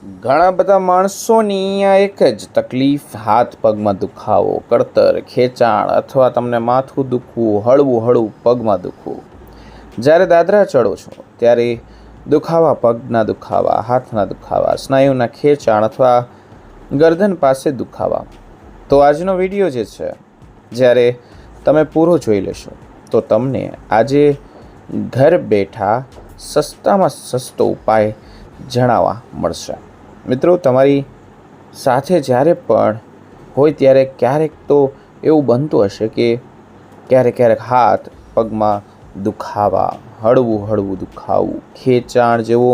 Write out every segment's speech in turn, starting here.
ઘણા બધા માણસોની આ એક જ તકલીફ, હાથ પગમાં દુખાવો, કળતર, ખેંચાણ અથવા તમને માથું દુખવું, હળવું હળવું પગમાં દુખવું. જ્યારે દાદરા ચડો છો ત્યારે દુખાવા, પગના દુખાવા, હાથના દુખાવા, સ્નાયુના ખેંચાણ અથવા ગરદન પાસે દુખાવા. તો આજનો વિડીયો જે છે, જ્યારે તમે પૂરો જોઈ લેશો તો તમને આજે ઘર બેઠા સસ્તામાં સસ્તો ઉપાય જણાવવા મળશે. મિત્રો, તમારી સાથે જ્યારે પણ હોય ત્યારે ક્યારેક તો એવું બનતું હશે કે ક્યારેક હાથ પગમાં દુખાવા, હળવું હળવું દુખાવું, ખેંચાણ જેવો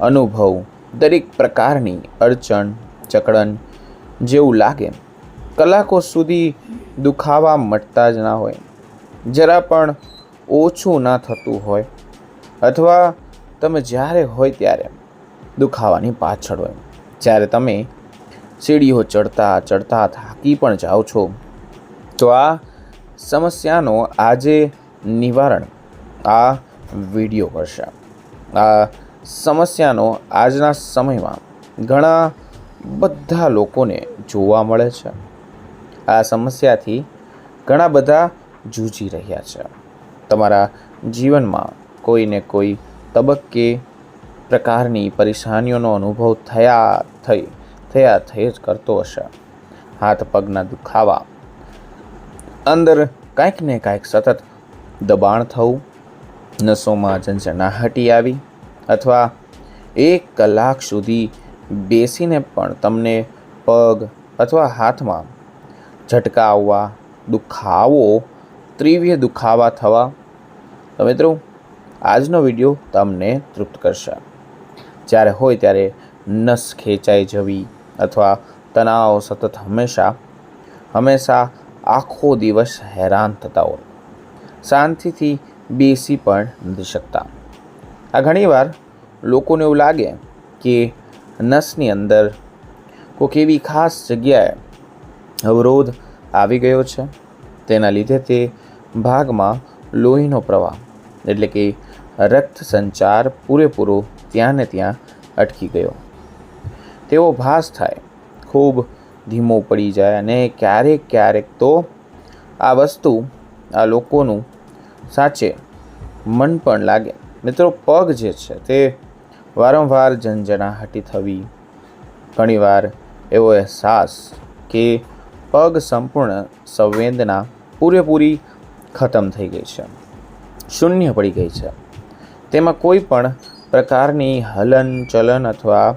અનુભવ, દરેક પ્રકારની અડચણ જકડન જેવું લાગે. કલાકો સુધી દુખાવા મટતા જ ના હોય, જરા પણ ઓછું ના થતું હોય, અથવા તમે જ્યારે હોય ત્યારે દુખાવાની પાછળ હોય. જ્યારે તમે સીડીઓ ચડતા ચડતા થાકી પણ જાઓ છો, તો આ સમસ્યાનો આજે નિવારણ આ વિડીયો કરશે. આ સમસ્યાનો આજના સમયમાં ઘણા બધા લોકોને જોવા મળે છે. આ સમસ્યાથી ઘણા બધા જૂજી રહ્યા છે. તમારા જીવનમાં કોઈને કોઈ તબક્કે પ્રકારની પરેશાનીઓનો અનુભવ થઈ જ કરતો હશે. હાથ પગના દુખાવા, અંદર કાંઈક ને કાંઈક સતત દબાણ થવું, નસોમાં ઝંઝનાહટી આવી, અથવા 1 કલાક સુધી બેસીને પણ તમને પગ અથવા હાથમાં ઝટકા આવવા, દુખાવો, તીવ્ર દુખાવા થવા. તો મિત્રો, આજનો વિડીયો તમને તૃપ્ત કરશે. જ્યારે હોય ત્યારે નસ ખેંચાઈ જવી અથવા તણાવ સતત હંમેશા આખો દિવસ હેરાન થતા હોય, શાંતિથી બેસી પણ નથી શકતા. આ ઘણીવાર લોકોને એવું લાગે કે નસની અંદર કોઈક એવી ખાસ જગ્યાએ અવરોધ આવી ગયો છે. તેના લીધે તે ભાગમાં લોહીનો પ્રવાહ એટલે કે રક્ત સંચાર પૂરેપૂરો ત્યાં ને ત્યાં અટકી ગયો તેવો ભાસ થાય. ખૂબ ધીમો પડી જાય અને ક્યારેક તો આ વસ્તુ આ લોકોનું સાચે મન પણ લાગે. મિત્રો, પગ જે છે તે વારંવાર ઝંઝનાહટી થવી, ઘણીવાર એવો અહેસાસ કે પગ સંપૂર્ણ સંવેદના પૂરેપૂરી ખતમ થઈ ગઈ છે, શૂન્ય પડી ગઈ છે. તેમાં કોઈ પણ પ્રકારની હલન ચલન અથવા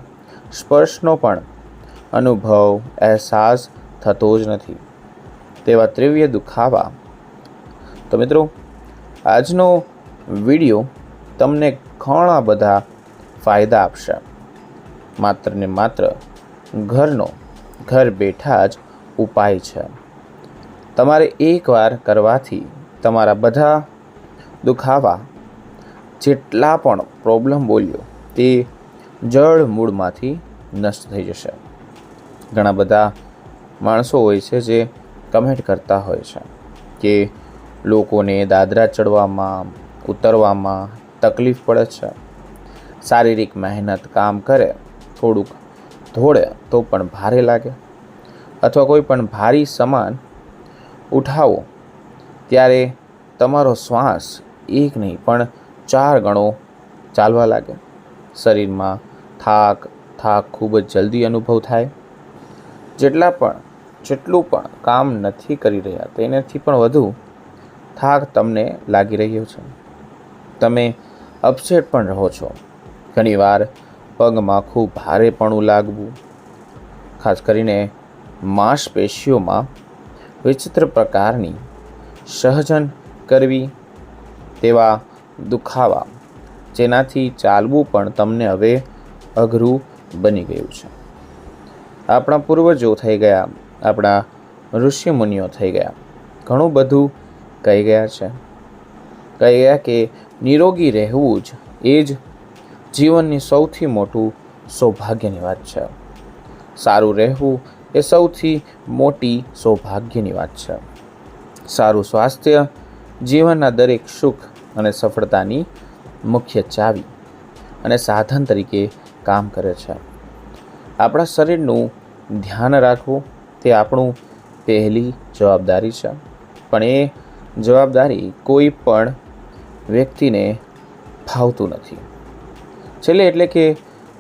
સ્પર્શનો પણ અનુભવ, અહેસાસ થતો જ નથી. તેવા તીવ્ર દુખાવા. તો મિત્રો, આજનો વિડીયો તમને ઘણા બધા ફાયદા આપશે. માત્ર ને માત્ર ઘર બેઠા જ ઉપાય છે. તમારે એકવાર કરવાથી તમારા બધા દુખાવા, જેટલા પણ પ્રોબ્લેમ બોલ્યો, તે જડ મૂળમાંથી નષ્ટ થઈ જશે. ઘણા બધા માણસો હોય છે જે કમેન્ટ કરતા હોય છે કે લોકોને દાદરા ચડવામાં, ઉતરવામાં તકલીફ પડે છે. શારીરિક મહેનત, કામ કરે, થોડુંક દોડે તો પણ ભારે લાગે, અથવા કોઈ પણ ભારી સામાન ઉઠાવો ત્યારે તમારો શ્વાસ 1 નહીં પણ 4 ગણો ચાલવા લાગે. શરીરમાં થાક ખૂબ જ જલ્દી અનુભવ થાય. જેટલું પણ કામ નથી કરી રહ્યા તેનાથી પણ વધુ થાક તમને લાગી રહ્યો છે. તમે અપસેટ પણ રહો છો. ઘણીવાર પગમાં ખૂબ ભારેપણું લાગવું, ખાસ કરીને માંસપેશીઓમાં વિચિત્ર પ્રકારની સહજન કરવી, તેવા દુખાવા જેનાથી ચાલવું પણ તમને હવે અઘરું બની ગયું છે. આપણા પૂર્વજો થઈ ગયા, આપણા ઋષિમુનિઓ થઈ ગયા, ઘણું બધું કહી ગયા છે. કહી ગયા કે નિરોગી રહેવું જ એ જ જીવનની સૌથી મોટું સૌભાગ્યની વાત છે. સારું રહેવું એ સૌથી મોટી સૌભાગ્યની વાત છે. સારું સ્વાસ્થ્ય જીવનના દરેક સુખ અને સફળતાની મુખ્ય ચાવી અને સાધન તરીકે કામ કરે છે. આપણા શરીરનું ધ્યાન રાખવું તે આપણું પહેલી જવાબદારી છે. પણ એ જવાબદારી કોઈ પણ વ્યક્તિને ફાવતું નથી. છેલ્લે એટલે કે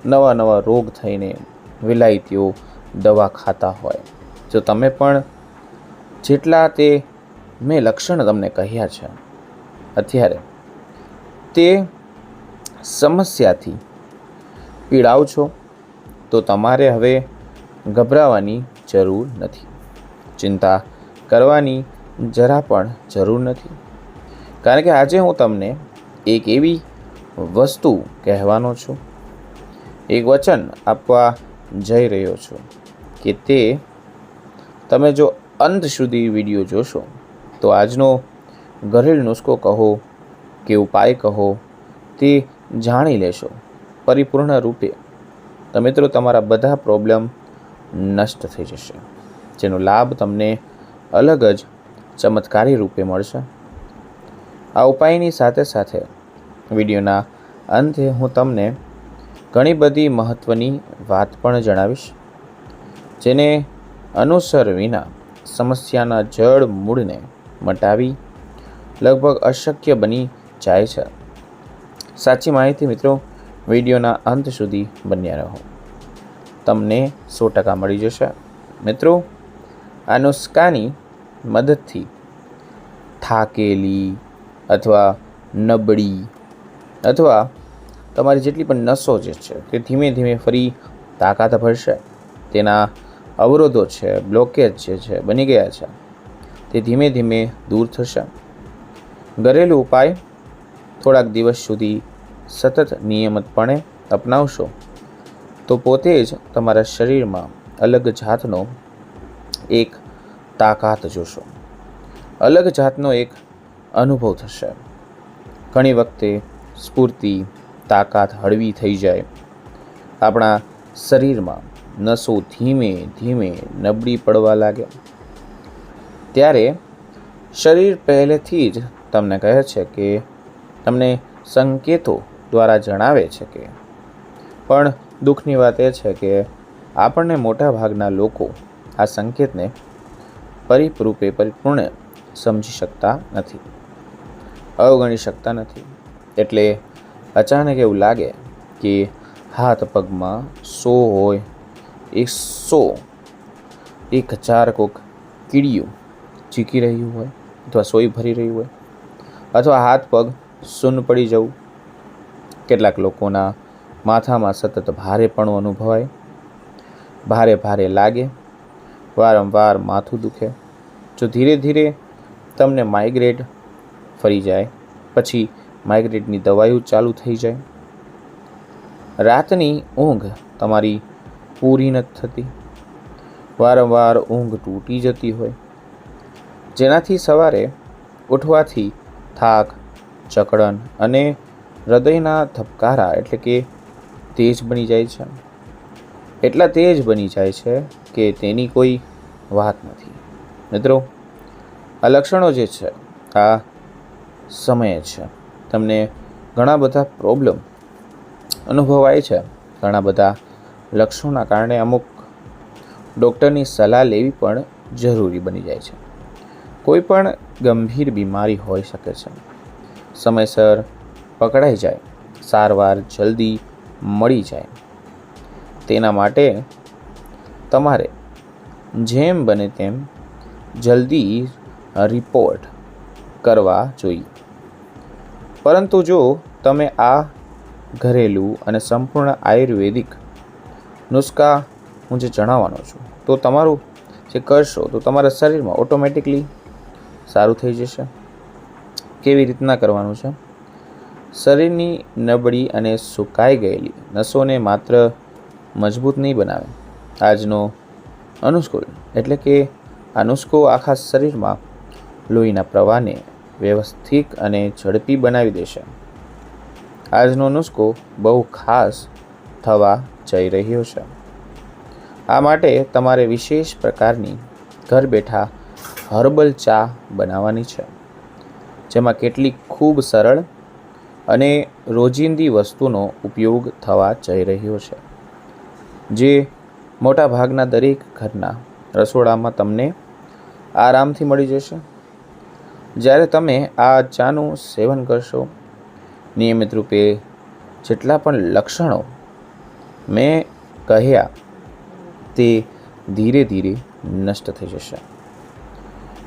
નવા નવા રોગ થઈને વિલાયતીઓ દવા ખાતા હોય. જો તમે પણ જેટલા તે મેં લક્ષણ તમને કહ્યા છે અત્યારે તે સમસ્યાથી પીડાવ છો, તો તમારે હવે ગભરાવાની જરૂર નથી. ચિંતા કરવાની જરા પણ જરૂર નથી. કારણ કે આજે હું તમને એક એવી વસ્તુ કહેવાનો છું, એક વચન આપવા જઈ રહ્યો છું કે તે તમે જો અંત સુધી વિડીયો જોશો તો આજનો ઘરેલું નુસ્ખો કહો કે ઉપાય કહો તે જાણી લેશો પરિપૂર્ણ રૂપે. તો મિત્રો, તમારા બધા પ્રોબ્લેમ નષ્ટ થઈ જશે, જેનો લાભ તમને અલગ જ ચમત્કારી રૂપે મળશે. આ ઉપાયની સાથે સાથે વિડીયોના અંતે હું તમને ઘણી બધી મહત્ત્વની વાત પણ જણાવીશ, જેને અનુસર વિના સમસ્યાના જડ મૂળને મટાવી લગભગ અશક્ય બની જાય છે. સાચી માહિતી મિત્રો, વિડીયોના અંત સુધી બન્યા રહો, તમને 100% મળી જશે. મિત્રો, આ નુસ્ખાની મદદથી થાકેલી અથવા નબળી અથવા તમારી જેટલી પણ નસો જે છે તે ધીમે ધીમે ફરી તાકાત ભરશે. તેના અવરોધો છે, બ્લોકેજ જે છે બની ગયા છે, તે ધીમે ધીમે દૂર થશે. ઘરેલું ઉપાય થોડાક દિવસ સુધી સતત નિયમિતપણે અપનાવશો તો પોતે જ તમારા શરીરમાં અલગ જાતનો એક તાકાત જોશો, અલગ જાતનો એક અનુભવ થશે. ઘણી વખતે સ્ફૂર્તિ, તાકાત હળવી થઈ જાય. આપણા શરીરમાં નસો ધીમે ધીમે નબળી પડવા લાગે. ત્યારે શરીર પહેલેથી જ તમને કહે છે કે તમને સંકેતો દ્વારા જણાવે છે કે, પણ દુઃખની વાત એ છે કે આપણને મોટા ભાગના લોકો આ સંકેતને પરિપૂર્ણ સમજી શકતા નથી, અવગણી શકતા નથી. એટલે અચાનક એવું લાગે કે હાથ પગમાં 100 હોય 100 1000 કોક કીડીયું ચીકી રહ્યું હોય અથવા સોય ભરી રહ્યું હોય, અથવા હાથ પગ શૂન્ય પડી જવું. કેટલાક લોકોના માથામાં સતત ભારેપણું અનુભવાય, ભારે ભારે લાગે, વારંવાર માથું દુખે. જો ધીરે ધીરે તમને માઇગ્રેન ફરી જાય, પછી માઇગ્રેનની દવાઈઓ ચાલુ થઈ જાય. રાતની ઊંઘ તમારી પૂરી નથી થતી, વારંવાર ઊંઘ તૂટી જતી હોય, જેનાથી સવારે ઉઠવાથી થાક, જકડન અને હૃદયના ધબકારા એટલે કે તેજ બની જાય છે. એટલા તેજ બની જાય છે કે તેની કોઈ વાત નથી. મિત્રો, આ લક્ષણો જે છે આ સમયે છે. તમને ઘણા બધા પ્રોબ્લેમ અનુભવાય છે. ઘણા બધા લક્ષણોના કારણે અમુક ડૉક્ટરની સલાહ લેવી પણ જરૂરી બની જાય છે. કોઈ પણ ગંભીર બીમારી હોઈ શકે છે. સમયસર પકડાઈ જાય, સારવાર જલ્દી મળી જાય, તેના માટે તમારે જેમ બને તેમ જલ્દી રિપોર્ટ કરવા જોઈએ. પરંતુ જો તમે આ ઘરેલું અને સંપૂર્ણ આયુર્વેદિક નુસ્ખા હું જે જણાવવાનો છું તો તમારું જે કરશો તો તમારા શરીરમાં ઓટોમેટિકલી સારું થઈ જશે. કેવી રીતના કરવાનું છે? શરીરની નબળી અને સુકાઈ ગયેલી નસોને માત્ર મજબૂત નહીં બનાવે. આજનો અનુકૂળ એટલે કે આ નુસ્ખો આખા શરીરમાં લોહીના પ્રવાહને વ્યવસ્થિત અને ઝડપી બનાવી દેશે. આજનો નુસ્ખો બહુ ખાસ થવા જઈ રહ્યો છે. આ માટે તમારે વિશેષ પ્રકારની ઘર બેઠા હર્બલ ચા બનાવવાની છે, જેમાં કેટલીક ખૂબ સરળ અને રોજિંદી વસ્તુનો ઉપયોગ થવા જઈ રહ્યો છે, જે મોટા ભાગના દરેક ઘરના રસોડામાં તમને આરામથી મળી જશે. જ્યારે તમે આ ચાનું સેવન કરશો, નિયમિત રૂપે જેટલા પણ લક્ષણો મેં કહ્યા તે ધીરે ધીરે નષ્ટ થઈ જશે.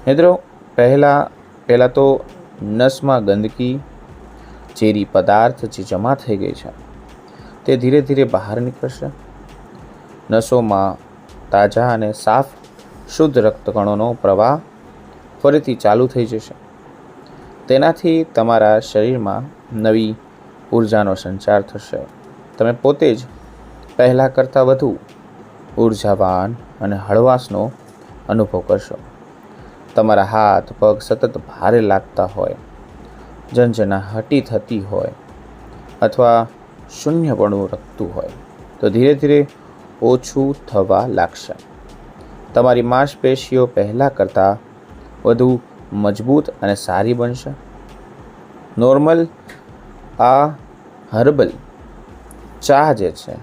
મિત્રો, પહેલાં તો નસમાં ગંદકી, ઝેરી પદાર્થ જે જમા થઈ ગઈ છે તે ધીરે ધીરે બહાર નીકળશે. નસોમાં તાજા અને સાફ શુદ્ધ રક્તકણોનો પ્રવાહ ફરીથી ચાલુ થઈ જશે. તેનાથી તમારા શરીરમાં નવી ઉર્જાનો સંચાર થશે. તમે પોતે જ પહેલાં કરતાં વધુ ઉર્જાવાન અને હળવાશનો અનુભવ કરશો. તમારા હાથ પગ સતત ભારે લાગતા હોય, ઝંઝનાહટી થતી હોય અથવા શૂન્યપણું રખતું હોય તો ધીરે ધીરે ઓછું થવા લાગશે. તમારી માંસપેશીઓ પહેલાં કરતાં વધુ મજબૂત અને સારી બનશે. નોર્મલ આ હર્બલ ચા જે છે,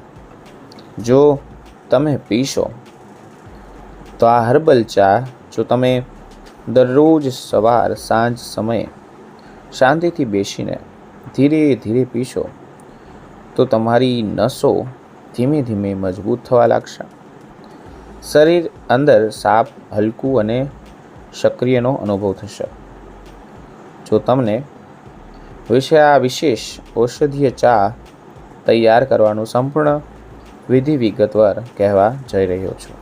જો તમે પીશો તો આ હર્બલ ચા જો તમે દરરોજ સવાર સાંજ સમયે શાંતિથી બેસીને ધીરે ધીરે પીશો તો તમારી નસો ધીમે ધીમે મજબૂત થવા લાગશે. શરીર અંદર સાફ, હલકું અને સક્રિયનો અનુભવ થશે. જો તમને આ વિશેષ ઔષધીય ચા તૈયાર કરવાનું સંપૂર્ણ વિધિ વિગતવાર કહેવા જઈ રહ્યો છું,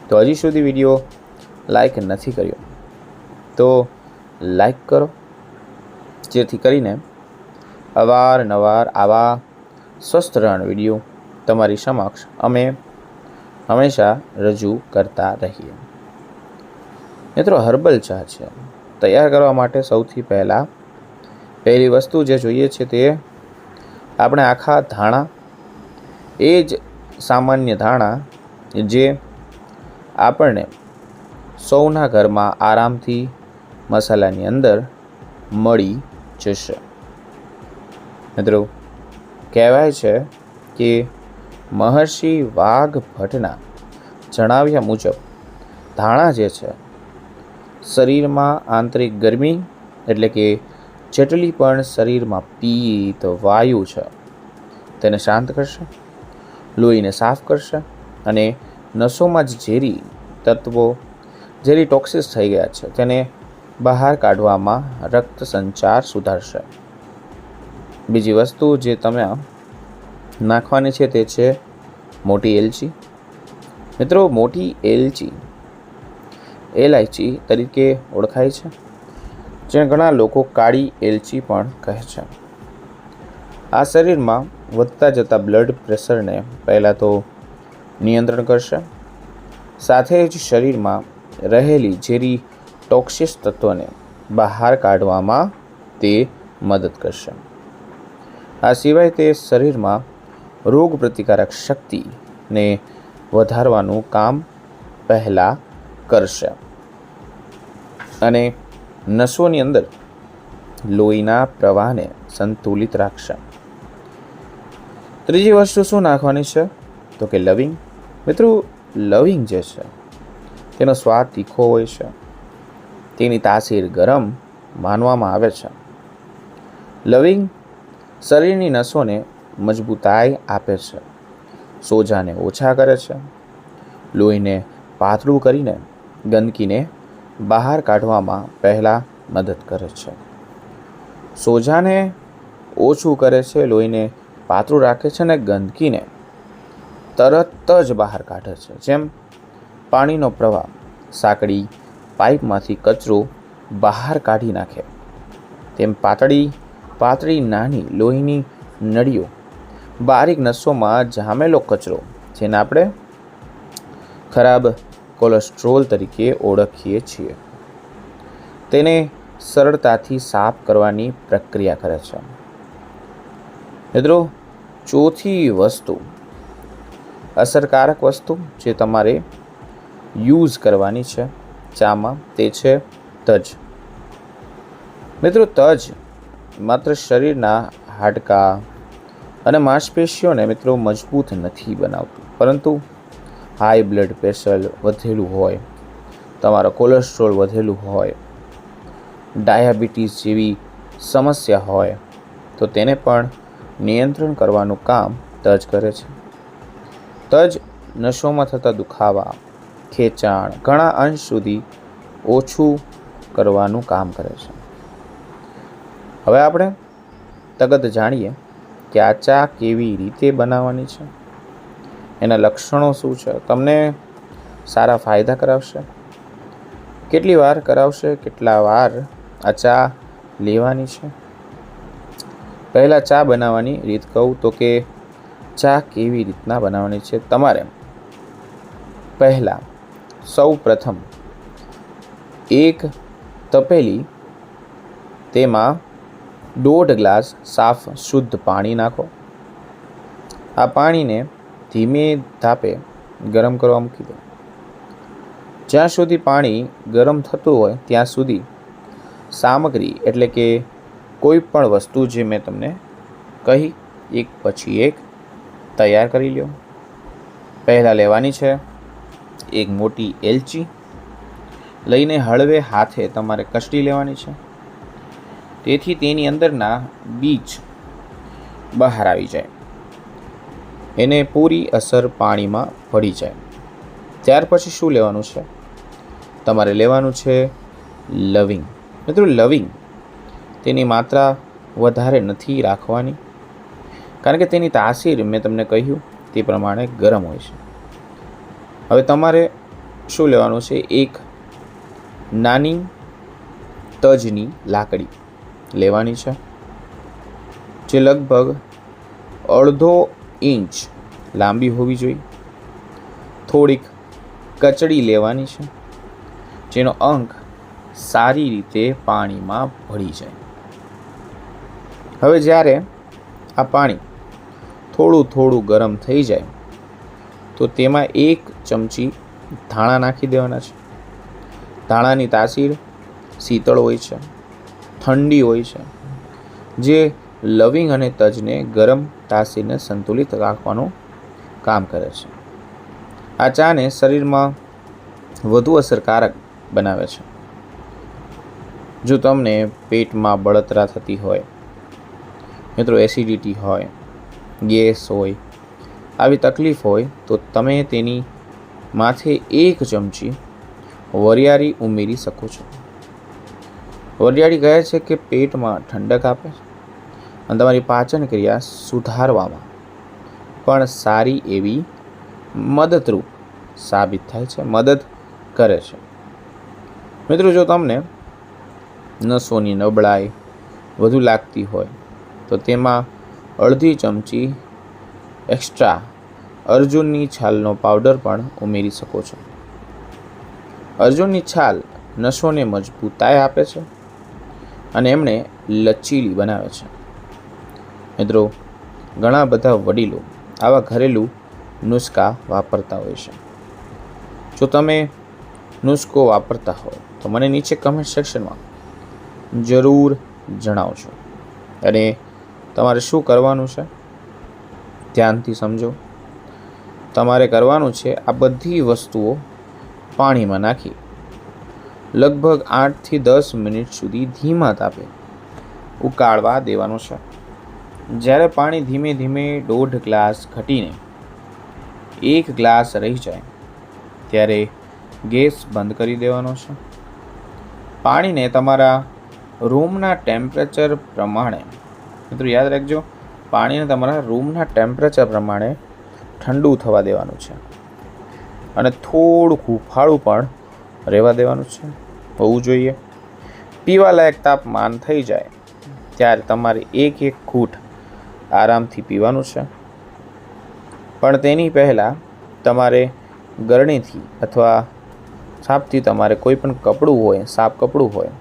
તો હજી સુધી વિડીયો લાઈક નથી કર્યો તો લાઈક કરો, જેથી કરીને અવારનવાર આવા સ્વસ્થ વિડીયો તમારી સમક્ષ અમે હંમેશા રજૂ કરતા રહીએ. મિત્રો, હર્બલ ચા છે તૈયાર કરવા માટે સૌથી પહેલી વસ્તુ જે જોઈએ છે તે આપણે આખા ધાણા, એ જ સામાન્ય ધાણા જે આપણને સૌના ઘરમાં આરામથી મસાલાની અંદર મળી જશે. મિત્રો, કહેવાય છે કે મહર્ષિ વાઘભટ્ટના જણાવ્યા મુજબ ધાણા જે છે શરીરમાં આંતરિક ગરમી, એટલે કે જેટલી પણ શરીરમાં પિત્ત વાયુ છે તેને શાંત કરશે, લોહીને સાફ કરશે અને નસોમાં જ ઝેરી તત્વો, ઝેરી ટોક્સિસ થઈ ગયા છે તેને બહાર કાઢવામાં રક્ત સંચાર સુધારશે. બીજી વસ્તુ જે તમે નાખવાની છે તે છે મોટી એલચી. મિત્રો, મોટી એલચી એલાયચી તરીકે ઓળખાય છે, જે ઘણા લોકો કાળી એલચી પણ કહે છે. આ શરીરમાં વધતા જતા બ્લડ પ્રેશરને પહેલાં તો નિયંત્રણ કરશે, સાથે જ શરીરમાં રહેલી ઝેરી ટોક્સિસ તત્વોને બહાર કાઢવામાં તે મદદ કરશે. આ સિવાય તે શરીરમાં રોગ પ્રતિકારક શક્તિને વધારવાનું કામ પહેલાં કરશે અને નસોની અંદર લોહીના પ્રવાહને સંતુલિત રાખશે. ત્રીજી વસ્તુ શું નાખવાની છે તો કે લવિંગ. મિત્રો, લવિંગ જે છે તેનો સ્વાદ તીખો હોય છે, તેની તાસીર ગરમ માનવામાં આવે છે. લવિંગ શરીરની નસોને મજબૂતાઈ આપે છે, સોજાને ઓછા કરે છે, લોહીને પાતળું કરીને ગંદકીને બહાર કાઢવામાં પહેલાં મદદ કરે છે. સોજાને ઓછું કરે છે, લોહીને પાતળું રાખે છે અને ગંદકીને તરત જ બહાર કાઢે છે. જેમ પાણીનો પ્રવાહ સાંકડી પાઇપમાંથી કચરો બહાર કાઢી નાખે, તેમ પાતળી નાની લોહીની નળીઓ બારીક નસોમાં જામેલો કચરો, જેને આપણે ખરાબ કોલેસ્ટ્રોલ તરીકે ઓળખીએ છીએ, તેને સરળતાથી સાફ કરવાની પ્રક્રિયા કરે છે. મિત્રો, ચોથી વસ્તુ, અસરકારક વસ્તુ જે તમારે યુઝ કરવાની છે ચામાં, તે છે તજ. મિત્રો, તજ માત્ર શરીરના હાડકાં અને માંસપેશીઓને મજબૂત નથી બનાવતું, પરંતુ હાઈ બ્લડ પ્રેશર વધેલું હોય, તમારો કોલેસ્ટ્રોલ વધેલું હોય, ડાયાબિટીસ જેવી સમસ્યા હોય તો તેને પણ નિયંત્રણ કરવાનું કામ તજ કરે છે. તજ નસોમાં થતા દુખાવા, ખેંચાણ ઘણા અંશ સુધી ઓછું કરવાનું કામ કરે છે. હવે આપણે તગત જાણીએ કે આ ચા કેવી રીતે બનાવવાની છે, એના લક્ષણો શું છે, તમને સારા ફાયદા કરાવશે, કેટલી વાર કરાવશે, કેટલા વાર આ ચા લેવાની છે. પહેલાં ચા બનાવવાની રીત કહું તો કે ચા કેવી રીતના બનાવવાની છે. તમારે પહેલાં સૌ પ્રથમ એક તપેલી, તેમાં 1.5 ગ્લાસ સાફ શુદ્ધ પાણી નાખો. આ પાણીને ધીમે તાપે ગરમ કરવા મૂકી દો. જ્યાં સુધી પાણી ગરમ થતું હોય ત્યાં સુધી સામગ્રી એટલે કે કોઈ પણ વસ્તુ જે મેં તમને કહી એક પછી એક તૈયાર કરી લો. પહેલાં લેવાની છે એક મોટી એલચી, લઈને હળવે હાથે તમારે કચડી લેવાની છે, તેથી તેની અંદરના બીજ બહાર આવી જાય, એને પૂરી અસર પાણીમાં ભળી જાય. ત્યાર પછી શું લેવાનું છે, તમારે લેવાનું છે લવિંગ. મિત્રો લવિંગ તેની માત્રા વધારે નથી રાખવાની, કારણ કે તેની તાસીર મેં તમને કહ્યું તે પ્રમાણે ગરમ હોય છે. હવે તમારે શું લેવાનું છે, એક નાની તજની લાકડી લેવાની છે, જે લગભગ 1/2 ઇંચ લાંબી હોવી જોઈએ. થોડીક કચડી લેવાની છે, જેનો અંક સારી રીતે પાણીમાં ભળી જાય. હવે જ્યારે આ પાણી થોડું થોડું ગરમ થઈ જાય તો તેમાં 1 ચમચી ધાણા નાખી દેવાના છે. ધાણાની તાસીર શીતળ હોય છે, ઠંડી હોય છે, જે લવિંગ અને તજને ગરમ તાસીરને સંતુલિત રાખવાનું કામ કરે છે. આ ચાને શરીરમાં વધુ અસરકારક બનાવે છે. જો તમને પેટમાં બળતરા થતી હોય, મિત્રો એસિડિટી હોય, ગેસ હોય, આવી તકલીફ હોય તો તમે તેની માથે 1 ચમચી વરિયાળી ઉમેરી શકો છો. વરિયાળી કહે છે કે પેટમાં ઠંડક આપે છે અને તમારી પાચન ક્રિયા સુધારવામાં પણ સારી એવી મદદરૂપ સાબિત થાય છે, મદદ કરે છે. મિત્રો જો તમને નસોની નબળાઈ વધુ લાગતી હોય તો તેમાં 1/2 ચમચી એક્સ્ટ્રા અર્જુનની છાલનો પાવડર પણ ઉમેરી શકો છો. અર્જુનની છાલ નસોને મજબૂતાઈ આપે છે અને એમણે લચીલી બનાવે છે. મિત્રો ઘણા બધા વડીલો આવા ઘરેલું નુસ્ખા વાપરતા હોય છે. જો તમે નુસ્ખો વાપરતા હોય તો મને નીચે કમેન્ટ સેક્શનમાં જરૂર જણાવજો. અને તમારે શું કરવાનું છે ધ્યાનથી સમજો. તમારે કરવાનું છે આ બધી વસ્તુઓ પાણીમાં નાખી લગભગ 8 થી 10 મિનિટ સુધી ધીમા તાપે ઉકાળવા દેવાનું છે. જ્યારે પાણી ધીમે ધીમે 1.5 ગ્લાસ ઘટીને 1 ગ્લાસ રહી જાય ત્યારે ગેસ બંધ કરી દેવાનો છે. પાણીને તમારા રૂમના ટેમ્પરેચર પ્રમાણે, મિત્રો યાદ રાખજો, પાણીને તમારા રૂમના ટેમ્પરેચર પ્રમાણે ઠંડુ થવા દેવાનું છે અને થોડું હુંફાળું પણ રહેવા દેવાનું છે, હોવું જોઈએ. પીવાલાયક તાપમાન થઈ જાય ત્યારે તમારે એક ઘૂંટ આરામથી પીવાનું છે. પણ તેની પહેલાં તમારે ગરણીથી અથવા સાપથી તમારે કોઈ પણ કપડું હોય, સાફ કપડું હોય,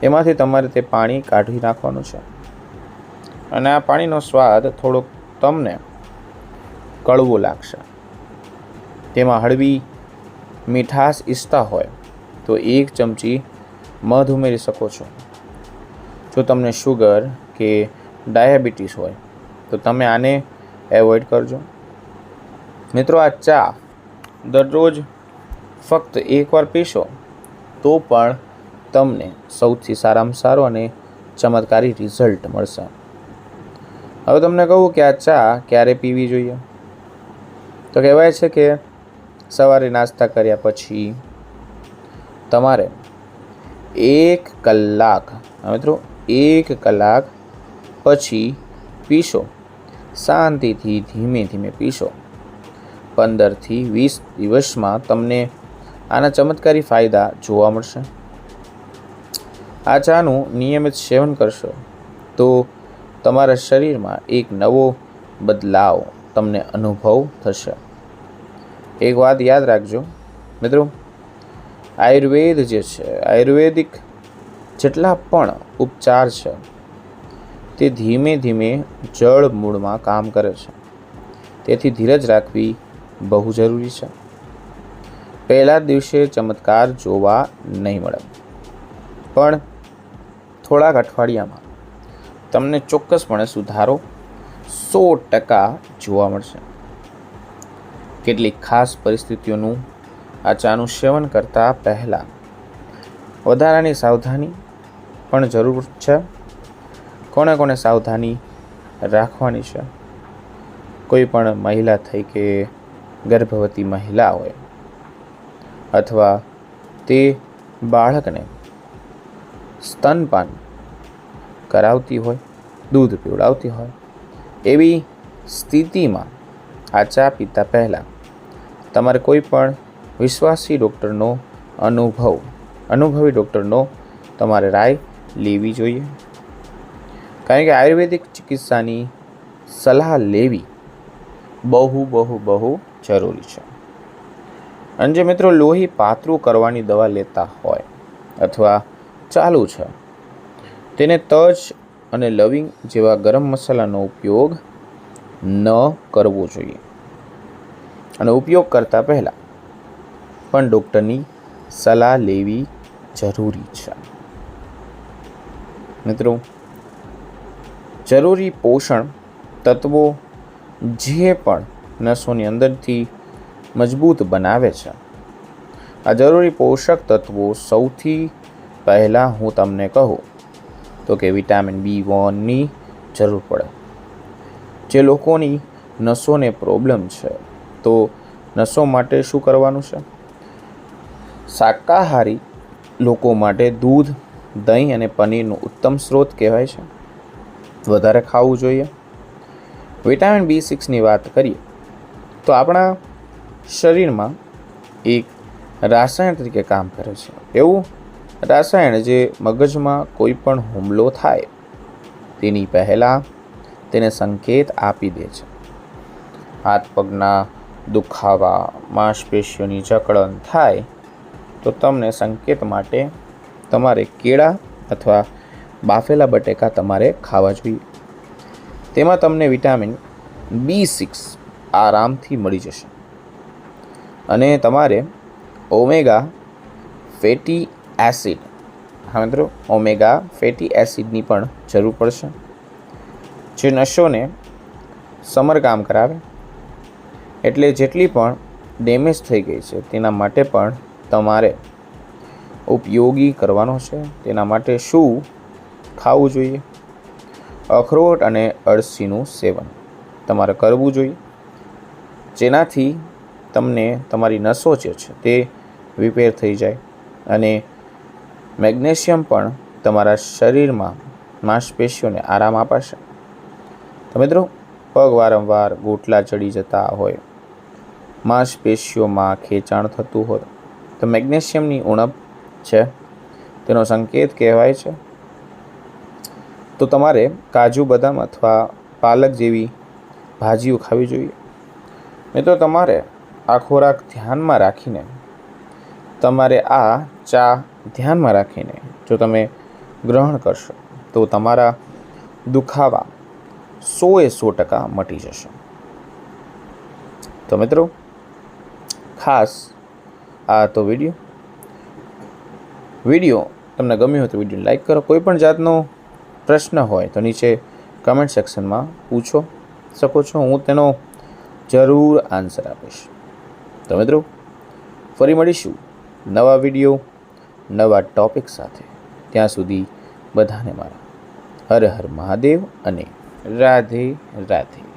એમાંથી તમારે તે પાણી કાઢી નાખવાનું છે. અને આ પાણીનો સ્વાદ થોડોક તમને કડવો લાગશે. તેમાં હળવી મીઠાશ ઈચ્છતા હોય તો 1 ચમચી મધ ઉમેરી શકો છો. જો તમને શુગર કે ડાયાબિટીસ હોય તો તમે આને એવોઇડ કરજો. મિત્રો આ ચા દરરોજ ફક્ત એકવાર પીશો તો પણ તમને સૌથી સારામાં સારો અને ચમત્કારી રિઝલ્ટ મળશે. હવે તમને કહું કે આ ચા ક્યારે પીવી જોઈએ, તો કહેવાય છે કે સવારે નાસ્તા કર્યા પછી તમારે 1 કલાક, મિત્રો 1 કલાક પછી પીશો. શાંતિથી ધીમે ધીમે પીશો. 15થી 20 દિવસમાં તમને આના ચમત્કારી ફાયદા જોવા મળશે. આ ચાનું નિયમિત સેવન કરશો તો તમારા શરીરમાં એક નવો બદલાવ તમને અનુભવ થશે. એક વાત યાદ રાખજો મિત્રો, આયુર્વેદ જે છે, આયુર્વેદિક જેટલા પણ ઉપચાર છે તે ધીમે ધીમે જળ મૂળમાં કામ કરે છે. તેથી ધીરજ રાખવી બહુ જરૂરી છે. પહેલા દિવસે ચમત્કાર જોવા નહીં મળે, પણ થોડાક અઠવાડિયામાં તમને ચોક્કસપણે સુધારો 100% જોવા મળશે. કેટલીક ખાસ પરિસ્થિતિઓનું આ ચાનું સેવન કરતાં પહેલાં વધારાની સાવધાની પણ જરૂર છે. કોને કોને સાવધાની રાખવાની છે? કોઈ પણ મહિલા થઈ કે ગર્ભવતી મહિલા હોય, અથવા તે બાળકને સ્તનપાન કરાવતી હોય, દૂધ પીવડાવતી હોય, એવી સ્થિતિમાં આ ચા પીતા પહેલાં તમારે કોઈ પણ વિશ્વાસી ડૉક્ટરનો અનુભવી ડૉક્ટરનો તમારે રાય લેવી જોઈએ. કારણ કે આયુર્વેદિક ચિકિત્સાની સલાહ લેવી બહુ બહુ બહુ જરૂરી છે. અને જે મિત્રો લોહી પાતળું કરવાની દવા લેતા હોય અથવા ચાલુ છે, તેને તજ અને લવિંગ જેવા ગરમ મસાલાનો ઉપયોગ ન કરવો જોઈએ. અને ઉપયોગ કરતાં પહેલાં પણ ડૉક્ટરની સલાહ લેવી જરૂરી છે. મિત્રો, જરૂરી પોષણ તત્વો જે પણ નસોની અંદરથી મજબૂત બનાવે છે, આ જરૂરી પોષક તત્વો સૌથી પહેલાં હું તમને કહું તો કે વિટામિન B1ની જરૂર પડે. જે લોકોની નસોને પ્રોબ્લેમ છે, તો નસો માટે શું કરવાનું છે? શાકાહારી લોકો માટે દૂધ, દહીં અને પનીરનું ઉત્તમ સ્ત્રોત કહેવાય છે. વધારે ખાવું જોઈએ. વિટામિન B6ની વાત કરીએ તો આપણા શરીરમાં એક રાસાયણ તરીકે કામ કરે છે. એવું રાસાયણ જે મગજમાં કોઈ પણ હુમલો થાય તેની પહેલાં તેને સંકેત આપી દે છે. હાથ પગના દુખાવા, માંસપેશીઓની જકડન થાય તો તમને સંકેત માટે તમારે કેળા અથવા બાફેલા બટેકા તમારે ખાવા જોઈએ. તેમાં તમને વિટામિન B6 આરામથી મળી જશે. અને તમારે ઓમેગા ફેટી એસિડ, હા મિત્રો, ઓમેગા ફેટી એસિડની પણ જરૂર પડશે, જે નસોને સમરકામ કરાવે. એટલે જેટલી પણ ડેમેજ થઈ ગઈ છે તેના માટે પણ તમારે ઉપયોગી કરવાનો છે. તેના માટે શું ખાવું જોઈએ? અખરોટ અને અળસીનું સેવન તમારે કરવું જોઈએ, જેનાથી તમને તમારી નસો જે છે તે રિપેર થઈ જાય. અને મેગ્નેશિયમ પણ તમારા શરીરમાં માંસપેશીઓને આરામ અપાશે. તો મિત્રો, પગ વારંવાર ગોટલા ચડી જતા હોય, માંસપેશીઓમાં ખેંચાણ થતું હોય, તો મેગ્નેશિયમની ઉણપ છે તેનો સંકેત કહેવાય છે. તો તમારે કાજુ, બદામ અથવા પાલક જેવી ભાજીઓ ખાવી જોઈએ. મિત્રો, તમારે આ ખોરાક ધ્યાનમાં રાખીને, તમારે આ ચા ધ્યાનમાં રાખીને જો તમે ગ્રહણ કરશો તો તમારા દુખાવા 100% મટી જશે. તો મિત્રો, ખાસ આ તો વિડીયો તમને ગમ્યો હોય તો વિડીયો લાઈક કરો. કોઈ પણ જાતનો પ્રશ્ન હોય તો નીચે કમેન્ટ સેક્શનમાં પૂછો શકો છો. હું તેનો જરૂર આન્સર આપીશ. તો મિત્રો ફરી મળીશું નવા વિડીયો નવા ટૉપિક સાથે. ત્યાં સુધી બધાને મારા હર હર મહાદેવ અને રાધે રાધે.